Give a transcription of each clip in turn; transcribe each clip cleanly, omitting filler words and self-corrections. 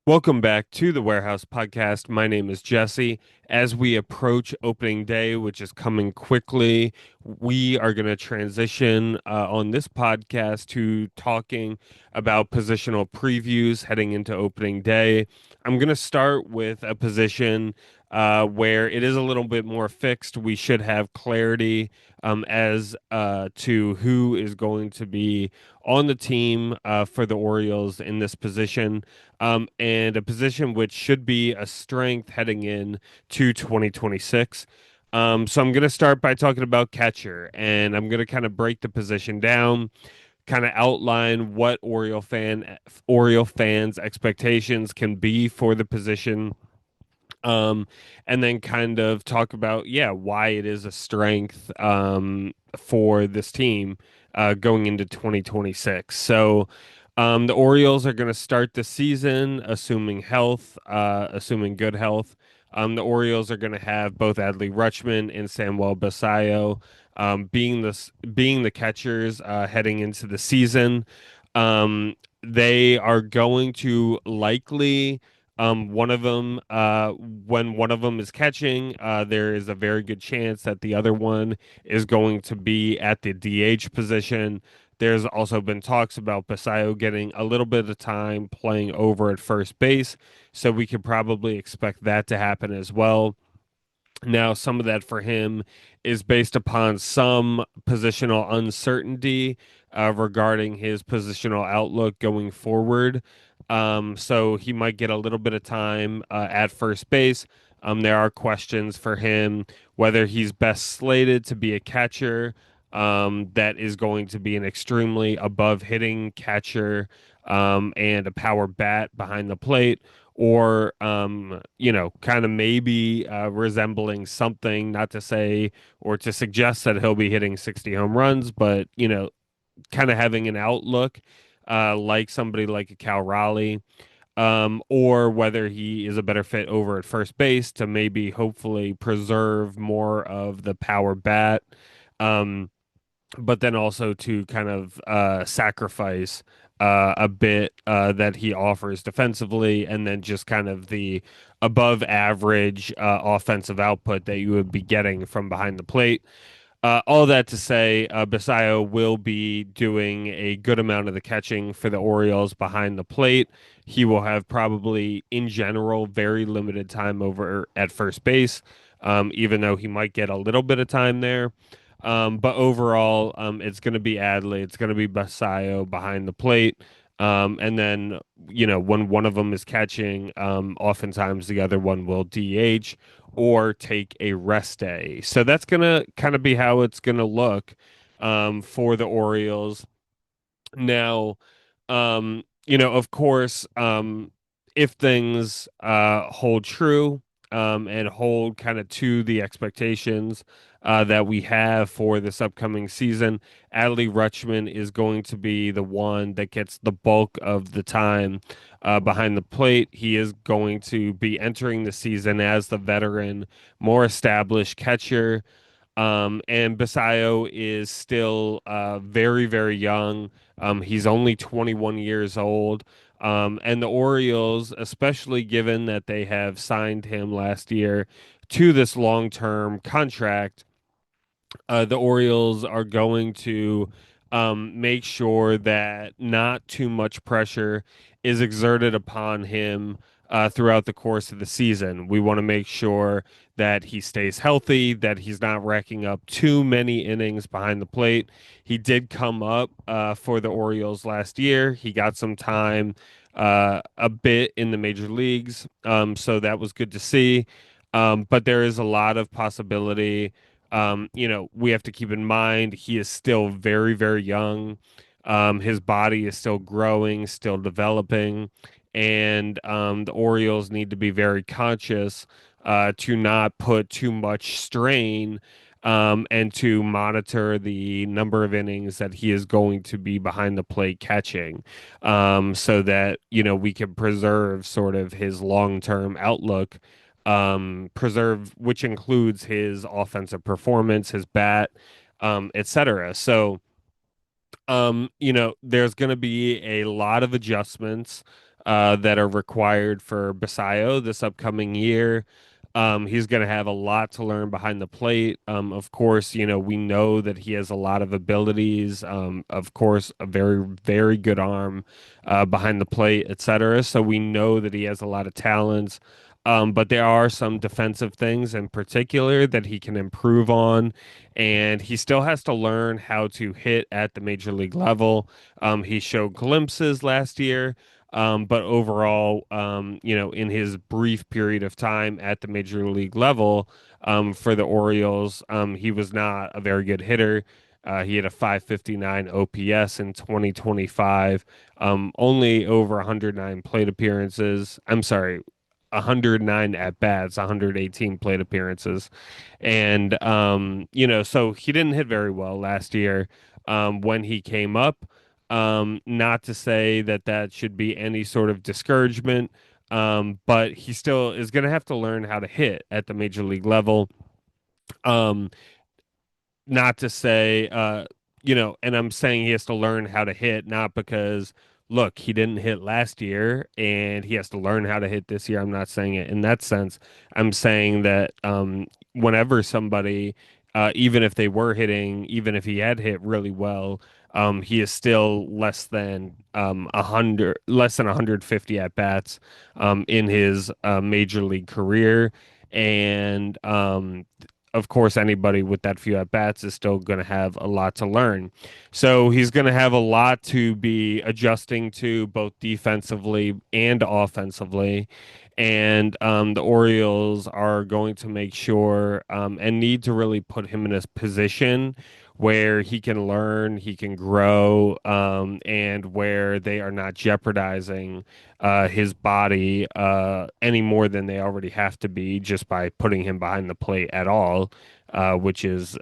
Welcome back to the Warehouse Podcast. My name is Jesse. As we approach opening day, which is coming quickly, we are going to transition on this podcast to talking about positional previews heading into opening day. I'm going to start with a position where it is a little bit more fixed. We should have clarity as to who is going to be on the team for the Orioles in this position, and a position which should be a strength heading in to 2026. So I'm going to start by talking about catcher, and I'm going to kind of break the position down, kind of outline what Oriole fans' expectations can be for the position, and then kind of talk about, why it is a strength for this team going into 2026. So the Orioles are going to start the season assuming good health. The Orioles are going to have both Adley Rutschman and Samuel Basallo being the catchers heading into the season. They are going to likely one of them, when one of them is catching, there is a very good chance that the other one is going to be at the DH position. There's also been talks about Basayo getting a little bit of time playing over at first base, so we could probably expect that to happen as well. Now, some of that for him is based upon some positional uncertainty regarding his positional outlook going forward. So he might get a little bit of time at first base. There are questions for him whether he's best slated to be a catcher that is going to be an extremely above hitting catcher and a power bat behind the plate, or kind of maybe resembling something, not to say or to suggest that he'll be hitting 60 home runs, but kind of having an outlook like somebody like a Cal Raleigh, or whether he is a better fit over at first base to maybe hopefully preserve more of the power bat. Um, but then also to kind of sacrifice a bit that he offers defensively, and then just kind of the above average offensive output that you would be getting from behind the plate. All that to say, Basayo will be doing a good amount of the catching for the Orioles behind the plate. He will have probably, in general, very limited time over at first base, even though he might get a little bit of time there. But overall, it's going to be Adley, it's going to be Basayo behind the plate. And then, when one of them is catching, oftentimes the other one will DH or take a rest day. So that's going to kind of be how it's going to look for the Orioles. Now, of course, if things hold true and hold kind of to the expectations that we have for this upcoming season, Adley Rutschman is going to be the one that gets the bulk of the time behind the plate. He is going to be entering the season as the veteran, more established catcher. And Basayo is still very, very young. He's only 21 years old. And the Orioles, especially given that they have signed him last year to this long-term contract, the Orioles are going to make sure that not too much pressure is exerted upon him throughout the course of the season. We want to make sure that he stays healthy, that he's not racking up too many innings behind the plate. He did come up for the Orioles last year. He got some time a bit in the major leagues, so that was good to see. But there is a lot of possibility. We have to keep in mind he is still very, very young. His body is still growing, still developing, and the Orioles need to be very conscious to not put too much strain and to monitor the number of innings that he is going to be behind the plate catching, so that we can preserve sort of his long-term outlook, preserve, which includes his offensive performance, his bat, etc. So, there's going to be a lot of adjustments that are required for Basayo this upcoming year. He's going to have a lot to learn behind the plate. Of course, we know that he has a lot of abilities. Of course, a very, very good arm behind the plate, etc. So we know that he has a lot of talents. But there are some defensive things in particular that he can improve on, and he still has to learn how to hit at the major league level. He showed glimpses last year. But overall, in his brief period of time at the major league level, for the Orioles, he was not a very good hitter. He had a 559 OPS in 2025, only over 109 plate appearances. I'm sorry, 109 at bats, 118 plate appearances. And, so he didn't hit very well last year when he came up. Not to say that that should be any sort of discouragement, but he still is going to have to learn how to hit at the major league level. Um, Not to say, and I'm saying he has to learn how to hit, not because, look, he didn't hit last year and he has to learn how to hit this year. I'm not saying it in that sense. I'm saying that whenever somebody, even if they were hitting, even if he had hit really well, he is still less than 150 at bats in his major league career. And of course, anybody with that few at bats is still going to have a lot to learn. So he's going to have a lot to be adjusting to both defensively and offensively. And the Orioles are going to make sure and need to really put him in a position where he can learn, he can grow, and where they are not jeopardizing his body any more than they already have to be just by putting him behind the plate at all, which is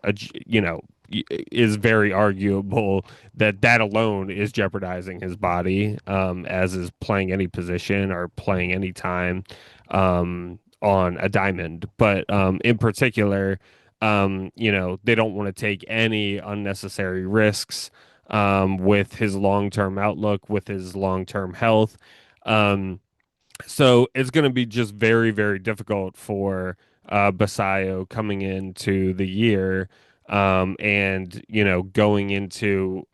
is very arguable that that alone is jeopardizing his body, as is playing any position or playing any time on a diamond. But in particular, they don't want to take any unnecessary risks with his long-term outlook, with his long-term health. Um, so it's going to be just very, very difficult for Basayo coming into the year, and going into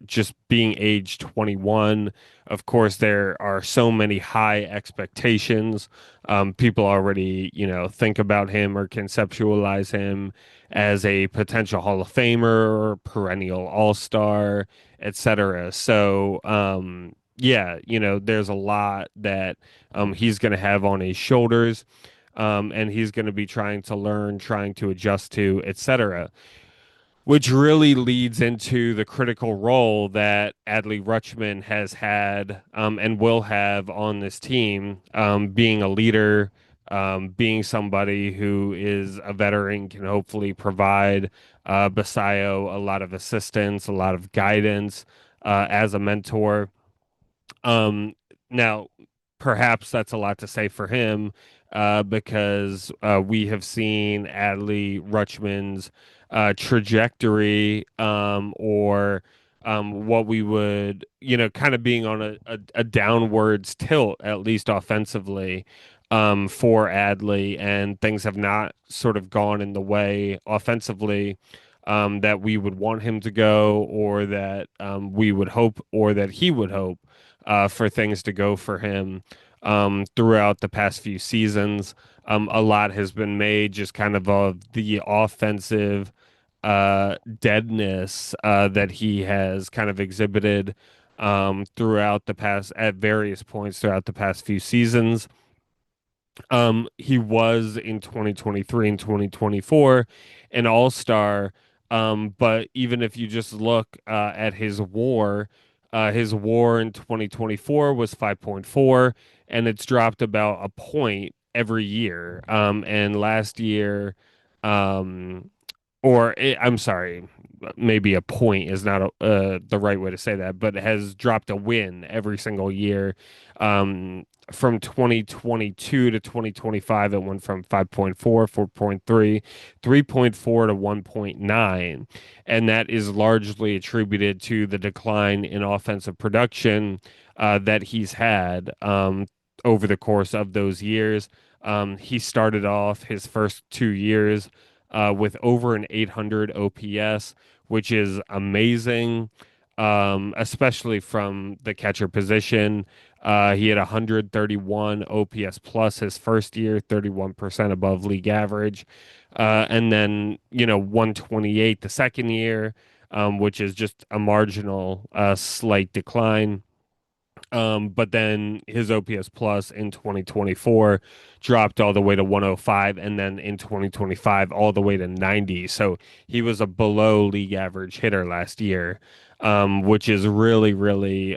just being age 21. Of course, there are so many high expectations. People already think about him or conceptualize him as a potential Hall of Famer, perennial All-Star, etc. So yeah, there's a lot that he's going to have on his shoulders, and he's going to be trying to learn, trying to adjust to, etc. Which really leads into the critical role that Adley Rutschman has had, and will have on this team, being a leader, being somebody who is a veteran, can hopefully provide Basayo a lot of assistance, a lot of guidance as a mentor. Um, Now, perhaps that's a lot to say for him, because we have seen Adley Rutschman's trajectory, or what we would, kind of being on a downwards tilt, at least offensively, for Adley, and things have not sort of gone in the way offensively. That we would want him to go, or that we would hope, or that he would hope for things to go for him throughout the past few seasons. A lot has been made just kind of the offensive deadness that he has kind of exhibited throughout the past, at various points throughout the past few seasons. He was in 2023 and 2024 an all-star. But even if you just look at his WAR in 2024 was 5.4, and it's dropped about a point every year. And last year, um, I'm sorry, maybe a point is not the right way to say that, but it has dropped a win every single year. From 2022 to 2025, it went from 5.4, 4.3, 3.4 to 1.9. And that is largely attributed to the decline in offensive production, that he's had over the course of those years. He started off his first 2 years with over an 800 OPS, which is amazing, especially from the catcher position. He had 131 OPS plus his first year, 31% above league average. And then, 128 the second year, which is just a marginal, slight decline. But then his OPS plus in 2024 dropped all the way to 105, and then in 2025 all the way to 90. So he was a below league average hitter last year, which is really, really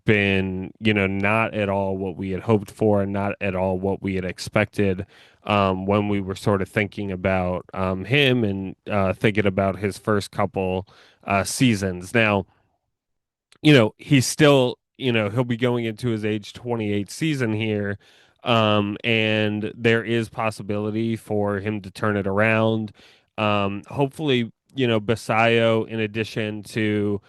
been, not at all what we had hoped for and not at all what we had expected when we were sort of thinking about him and thinking about his first couple seasons. Now, he's still, he'll be going into his age 28 season here. And there is possibility for him to turn it around. Hopefully, Basayo, in addition to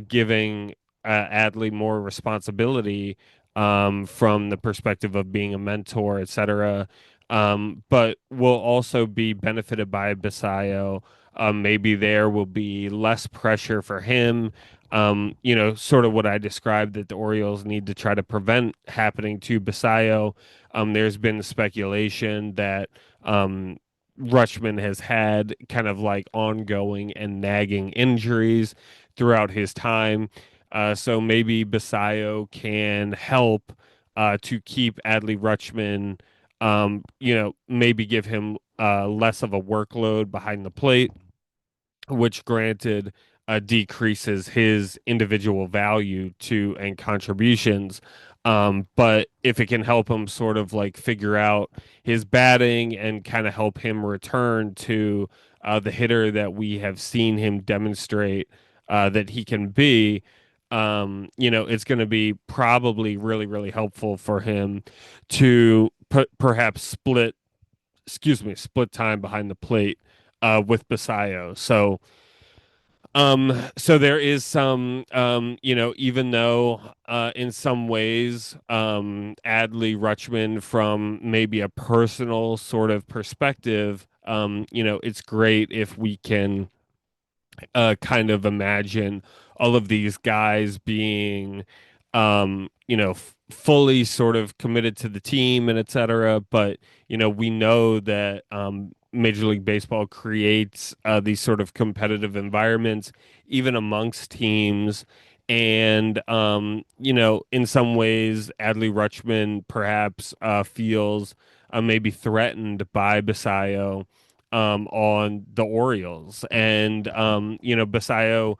giving Adley more responsibility from the perspective of being a mentor, etc., but will also be benefited by Basayo. Maybe there will be less pressure for him, sort of what I described that the Orioles need to try to prevent happening to Basayo. There's been speculation that Rutschman has had kind of like ongoing and nagging injuries throughout his time. So maybe Basayo can help to keep Adley Rutschman, maybe give him less of a workload behind the plate, which granted decreases his individual value to and contributions. But if it can help him sort of like figure out his batting and kind of help him return to the hitter that we have seen him demonstrate that he can be, it's going to be probably really, really helpful for him to perhaps split time behind the plate with Basayo. So there is some, even though in some ways, Adley Rutschman, from maybe a personal sort of perspective, it's great if we can kind of imagine all of these guys being, fully sort of committed to the team and et cetera. But, we know that Major League Baseball creates these sort of competitive environments, even amongst teams. And, in some ways, Adley Rutschman perhaps feels maybe threatened by Basayo on the Orioles. And, Basayo,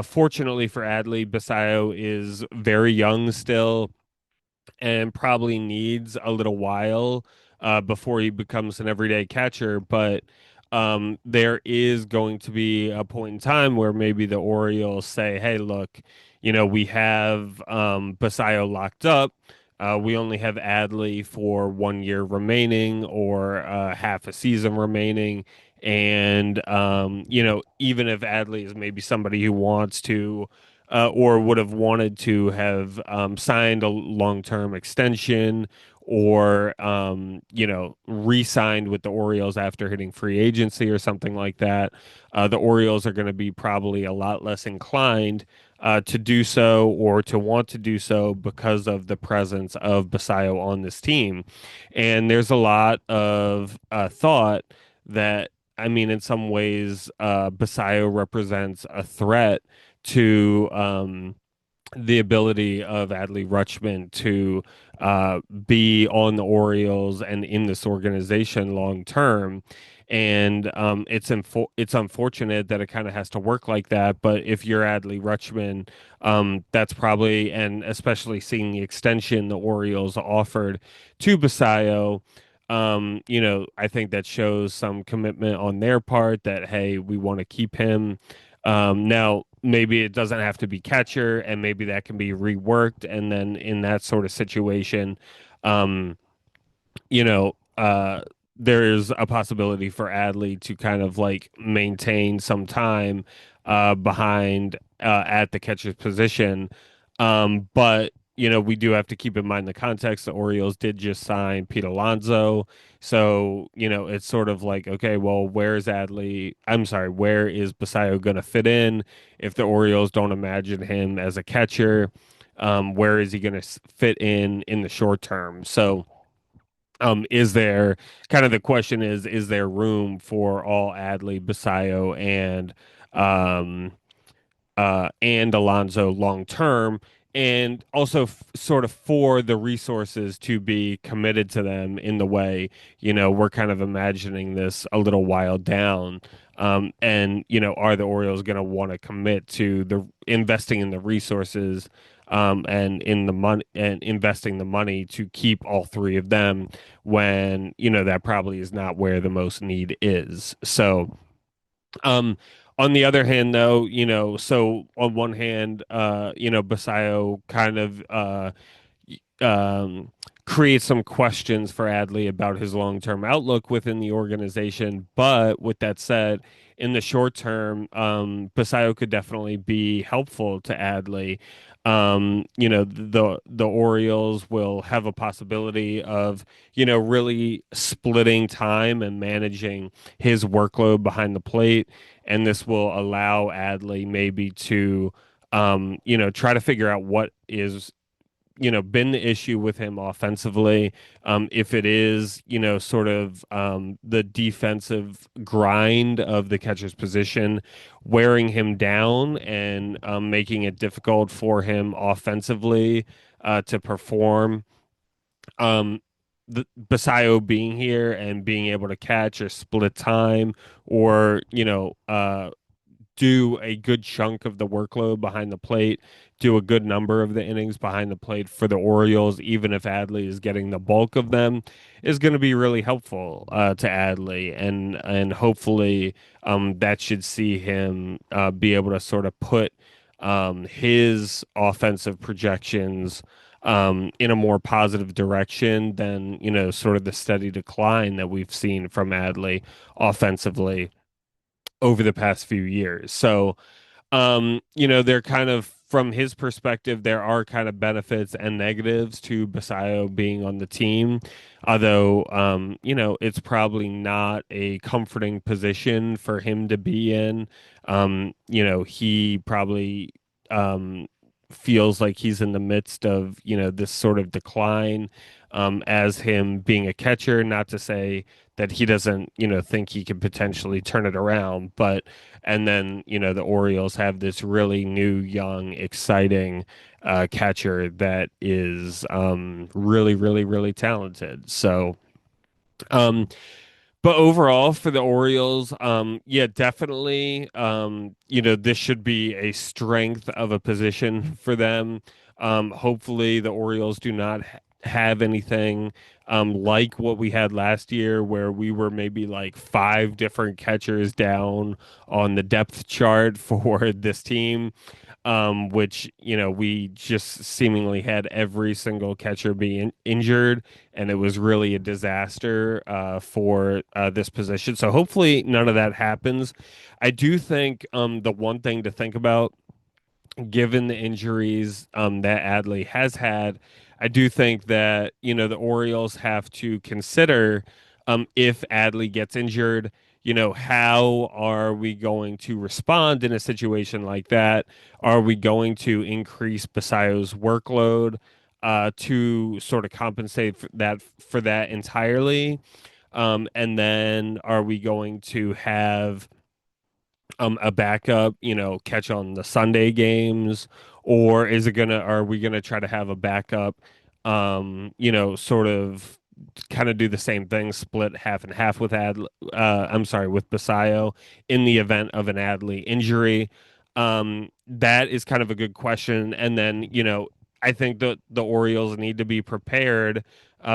fortunately for Adley, Basayo is very young still and probably needs a little while before he becomes an everyday catcher. But there is going to be a point in time where maybe the Orioles say, hey, look, we have Basayo locked up. We only have Adley for 1 year remaining or half a season remaining. And, even if Adley is maybe somebody who wants to or would have wanted to have signed a long-term extension or re-signed with the Orioles after hitting free agency or something like that, the Orioles are going to be probably a lot less inclined to do so or to want to do so because of the presence of Basayo on this team. And there's a lot of thought that, I mean, in some ways, Basayo represents a threat to the ability of Adley Rutschman to be on the Orioles and in this organization long term. And it's unfortunate that it kind of has to work like that. But if you're Adley Rutschman, that's probably, and especially seeing the extension the Orioles offered to Basayo, I think that shows some commitment on their part that, hey, we want to keep him. Now, maybe it doesn't have to be catcher, and maybe that can be reworked. And then in that sort of situation, um, you know, uh, there's a possibility for Adley to kind of like maintain some time behind at the catcher's position. But we do have to keep in mind the context. The Orioles did just sign Pete Alonso. So, it's sort of like, okay, well, where's Adley? I'm sorry, where is Basayo going to fit in if the Orioles don't imagine him as a catcher? Where is he going to fit in the short term? So, is there kind of the question is there room for all Adley, Basayo, and Alonso long term, and also sort of for the resources to be committed to them in the way, we're kind of imagining this a little while down. And are the Orioles going to want to commit to the investing in the resources, and in the money and investing the money to keep all three of them when that probably is not where the most need is. So, um, on the other hand, though, so on one hand, Basayo kind of um, create some questions for Adley about his long-term outlook within the organization. But with that said, in the short term, Basayo could definitely be helpful to Adley. The Orioles will have a possibility of, really splitting time and managing his workload behind the plate, and this will allow Adley maybe to try to figure out what is been the issue with him offensively. If it is, sort of the defensive grind of the catcher's position wearing him down and making it difficult for him offensively to perform. Um, the Basayo being here and being able to catch or split time, or do a good chunk of the workload behind the plate, do a good number of the innings behind the plate for the Orioles, even if Adley is getting the bulk of them, is going to be really helpful to Adley, and hopefully that should see him be able to sort of put his offensive projections in a more positive direction than sort of the steady decline that we've seen from Adley offensively over the past few years. So, they're kind of from his perspective, there are kind of benefits and negatives to Basayo being on the team. Although, it's probably not a comforting position for him to be in. He probably um feels like he's in the midst of, this sort of decline, as him being a catcher, not to say that he doesn't, think he could potentially turn it around, but and then, the Orioles have this really new, young, exciting catcher that is really, really, really talented. So, um, but overall, for the Orioles, yeah, definitely, this should be a strength of a position for them. Hopefully, the Orioles do not have anything like what we had last year, where we were maybe like five different catchers down on the depth chart for this team, which we just seemingly had every single catcher be injured, and it was really a disaster for this position. So hopefully none of that happens. I do think the one thing to think about, given the injuries that Adley has had, I do think that the Orioles have to consider, if Adley gets injured, how are we going to respond in a situation like that? Are we going to increase Basayo's workload to sort of compensate for that entirely? And then are we going to have a backup, catch on the Sunday games, or are we gonna try to have a backup, sort of kind of do the same thing, split half and half with I'm sorry, with Basayo in the event of an Adley injury? That is kind of a good question. And then, I think that the Orioles need to be prepared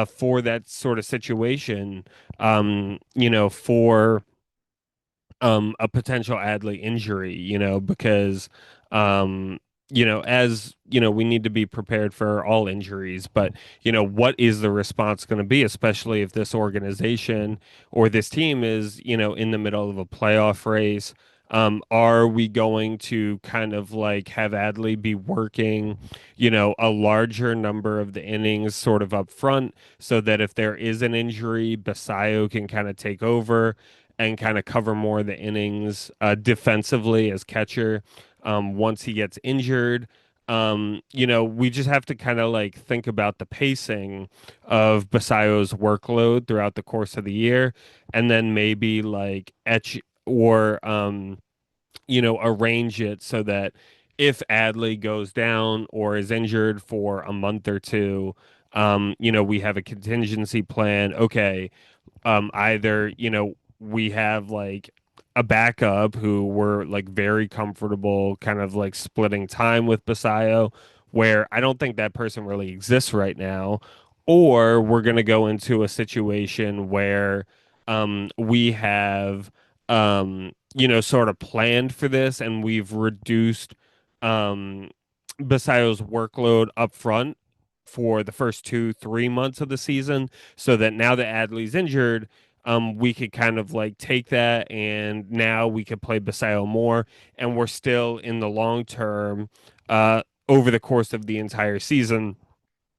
for that sort of situation, for a potential Adley injury, because as we need to be prepared for all injuries, but what is the response going to be, especially if this organization or this team is, in the middle of a playoff race, Are we going to kind of like have Adley be working, a larger number of the innings sort of up front so that if there is an injury, Basayo can kind of take over and kind of cover more of the innings defensively as catcher once he gets injured. We just have to kind of like think about the pacing of Basayo's workload throughout the course of the year, and then maybe like etch or arrange it so that if Adley goes down or is injured for a month or two, we have a contingency plan. Okay, either we have like a backup who we're like very comfortable kind of like splitting time with Basayo, where I don't think that person really exists right now, or we're going to go into a situation where we have sort of planned for this and we've reduced um Basayo's workload up front for the first 2, 3 months of the season so that now that Adley's injured, we could kind of like take that and now we could play Basayo more, and we're still in the long term, over the course of the entire season.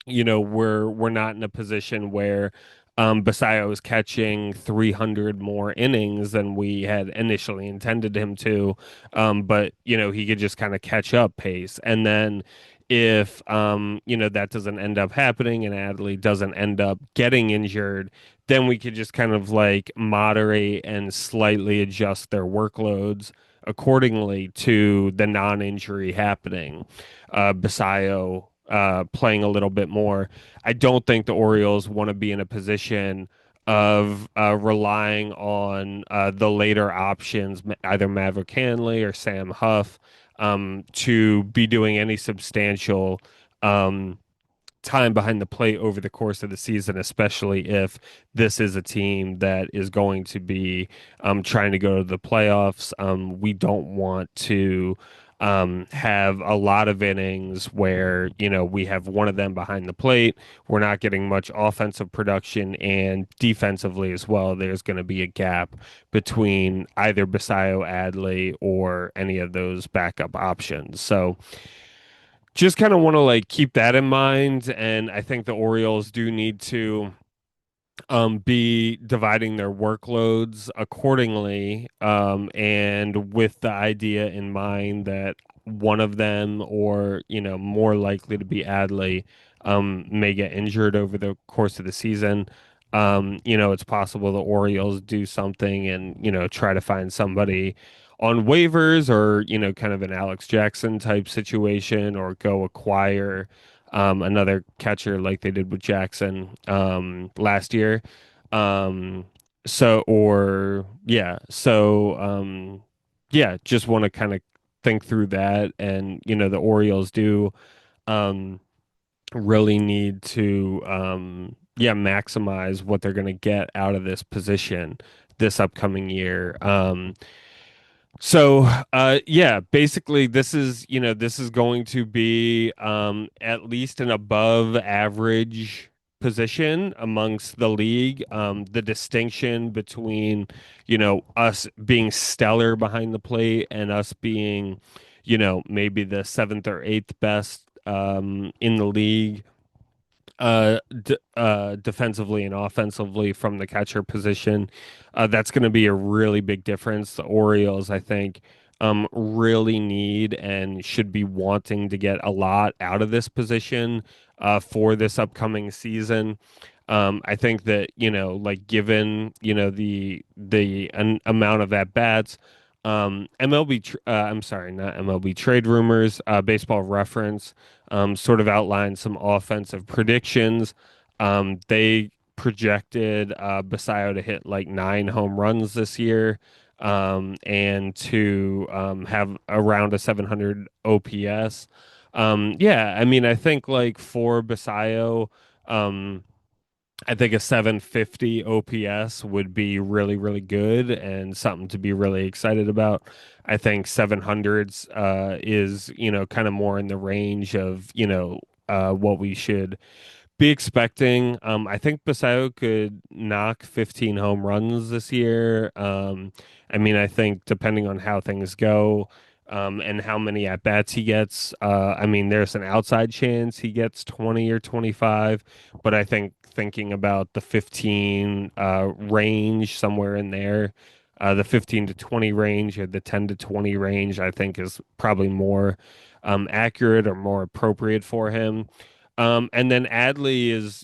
We're not in a position where Basayo is catching 300 more innings than we had initially intended him to. But he could just kind of catch up pace. And then if that doesn't end up happening and Adley doesn't end up getting injured, then we could just kind of like moderate and slightly adjust their workloads accordingly to the non-injury happening. Basayo playing a little bit more. I don't think the Orioles want to be in a position of relying on the later options, either Maverick Hanley or Sam Huff, to be doing any substantial um, time behind the plate over the course of the season, especially if this is a team that is going to be trying to go to the playoffs. We don't want to have a lot of innings where, we have one of them behind the plate. We're not getting much offensive production, and defensively as well, there's going to be a gap between either Basayo, Adley, or any of those backup options. So, just kind of want to like keep that in mind, and I think the Orioles do need to be dividing their workloads accordingly, and with the idea in mind that one of them, or more likely to be Adley, may get injured over the course of the season. It's possible the Orioles do something and try to find somebody on waivers, or kind of an Alex Jackson type situation, or go acquire another catcher like they did with Jackson last year. Um, yeah, just want to kind of think through that, and the Orioles do um really need to maximize what they're going to get out of this position this upcoming year. Basically this is going to be at least an above average position amongst the league. The distinction between, us being stellar behind the plate and us being, maybe the seventh or eighth best in the league defensively and offensively from the catcher position. That's going to be a really big difference. The Orioles, I think, really need and should be wanting to get a lot out of this position for this upcoming season. I think that, like given, the amount of at bats, I'm sorry, not MLB trade rumors, baseball reference sort of outlined some offensive predictions. They projected Basayo to hit like 9 home runs this year, and to have around a 700 OPS. Yeah, I mean, I think like for Basayo, um, I think a 750 OPS would be really, really good and something to be really excited about. I think 700s is, kind of more in the range of, what we should Be expecting. I think Basayo could knock 15 home runs this year. I mean, I think depending on how things go, and how many at bats he gets, I mean, there's an outside chance he gets 20 or 25, but I think thinking about the 15 range somewhere in there, the 15 to 20 range or the 10 to 20 range, I think is probably more accurate or more appropriate for him. And then Adley is,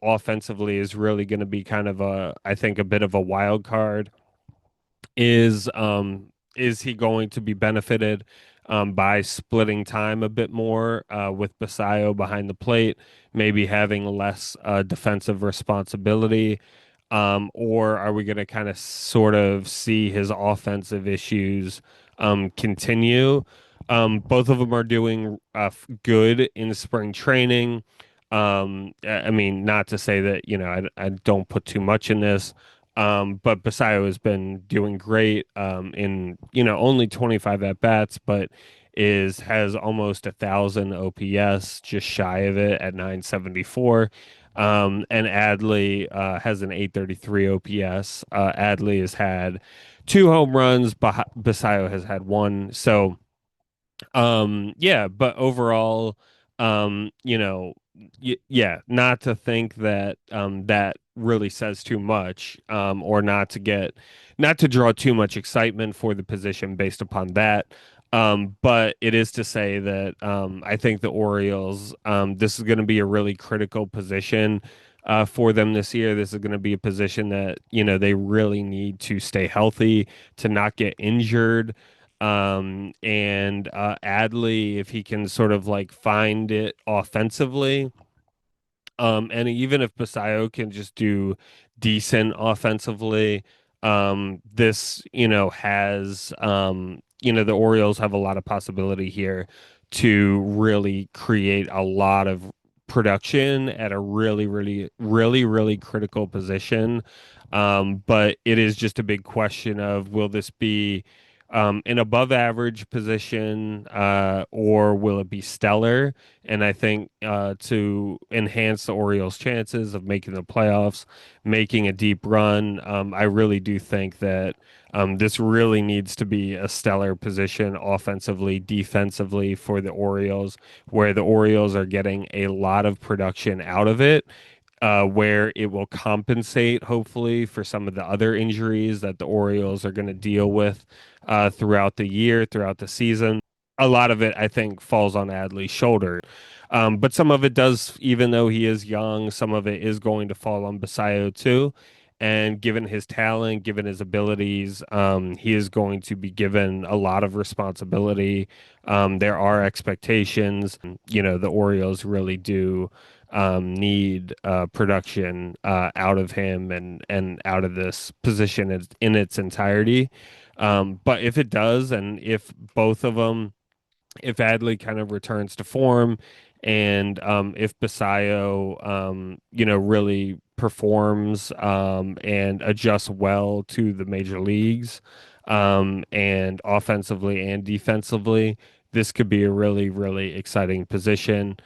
offensively is really going to be kind of I think a bit of a wild card. Is is he going to be benefited by splitting time a bit more with Basayo behind the plate, maybe having less defensive responsibility? Or are we going to kind of sort of see his offensive issues continue? Both of them are doing good in spring training. I mean, not to say that, I don't put too much in this, but Basayo has been doing great in, only 25 at bats, but has almost 1,000 OPS, just shy of it at 974. And Adley has an 833 OPS. Adley has had two home runs. Basayo has had one. So, yeah, but overall, yeah, not to think that that really says too much, or not to draw too much excitement for the position based upon that. But it is to say that I think the Orioles, this is going to be a really critical position for them this year. This is going to be a position that, they really need to stay healthy, to not get injured. And Adley, if he can sort of like find it offensively, and even if Basayo can just do decent offensively, this, the Orioles have a lot of possibility here to really create a lot of production at a really, really, really, really critical position. But it is just a big question of, will this be an above average position, or will it be stellar? And I think to enhance the Orioles' chances of making the playoffs, making a deep run, I really do think that this really needs to be a stellar position offensively, defensively for the Orioles, where the Orioles are getting a lot of production out of it. Where it will compensate, hopefully, for some of the other injuries that the Orioles are going to deal with throughout the year, throughout the season. A lot of it, I think, falls on Adley's shoulders. But some of it does, even though he is young, some of it is going to fall on Basayo too. And given his talent, given his abilities, he is going to be given a lot of responsibility. There are expectations. The Orioles really do need production out of him and out of this position in its entirety. But if it does, and if both of them, if Adley kind of returns to form, and if Basayo, really performs and adjusts well to the major leagues, and offensively and defensively, this could be a really, really exciting position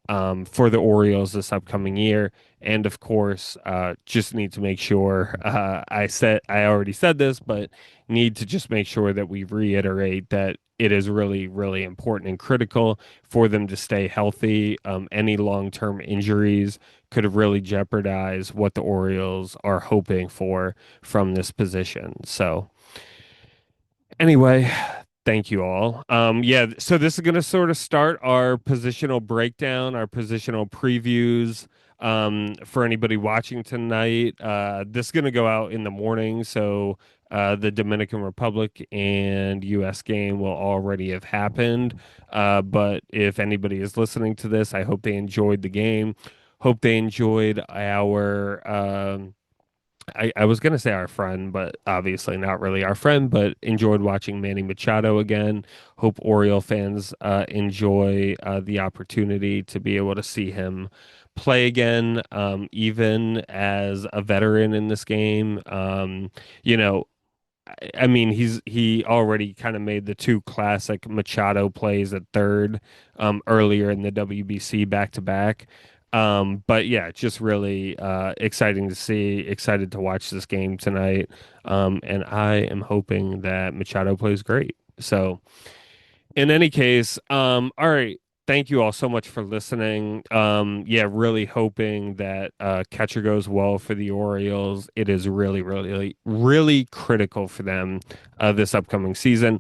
for the Orioles this upcoming year. And of course, just need to make sure, I already said this, but need to just make sure that we reiterate that it is really, really important and critical for them to stay healthy. Any long-term injuries could really jeopardize what the Orioles are hoping for from this position. So, anyway, thank you all. Yeah, so this is going to sort of start our positional breakdown, our positional previews. For anybody watching tonight, this is going to go out in the morning, so the Dominican Republic and U.S. game will already have happened. But if anybody is listening to this, I hope they enjoyed the game. Hope they enjoyed our I was gonna say our friend, but obviously not really our friend, but enjoyed watching Manny Machado again. Hope Oriole fans enjoy the opportunity to be able to see him play again, even as a veteran in this game. You know, I mean, he already kind of made the two classic Machado plays at third earlier in the WBC back to back. But yeah, just really exciting to see, excited to watch this game tonight. And I am hoping that Machado plays great. So in any case, all right. Thank you all so much for listening. Yeah, really hoping that catcher goes well for the Orioles. It is really, really, really critical for them this upcoming season.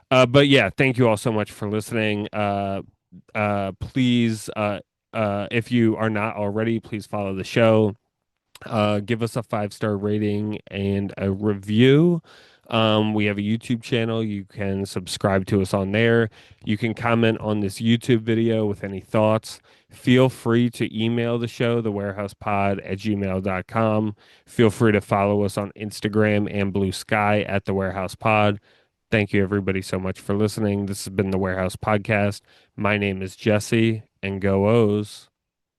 But yeah, thank you all so much for listening. Please, if you are not already, please follow the show. Give us a 5-star rating and a review. We have a YouTube channel. You can subscribe to us on there. You can comment on this YouTube video with any thoughts. Feel free to email the show, thewarehousepod@gmail.com. Feel free to follow us on Instagram and Blue Sky at The Warehouse Pod. Thank you, everybody, so much for listening. This has been The Warehouse Podcast. My name is Jesse, and go O's.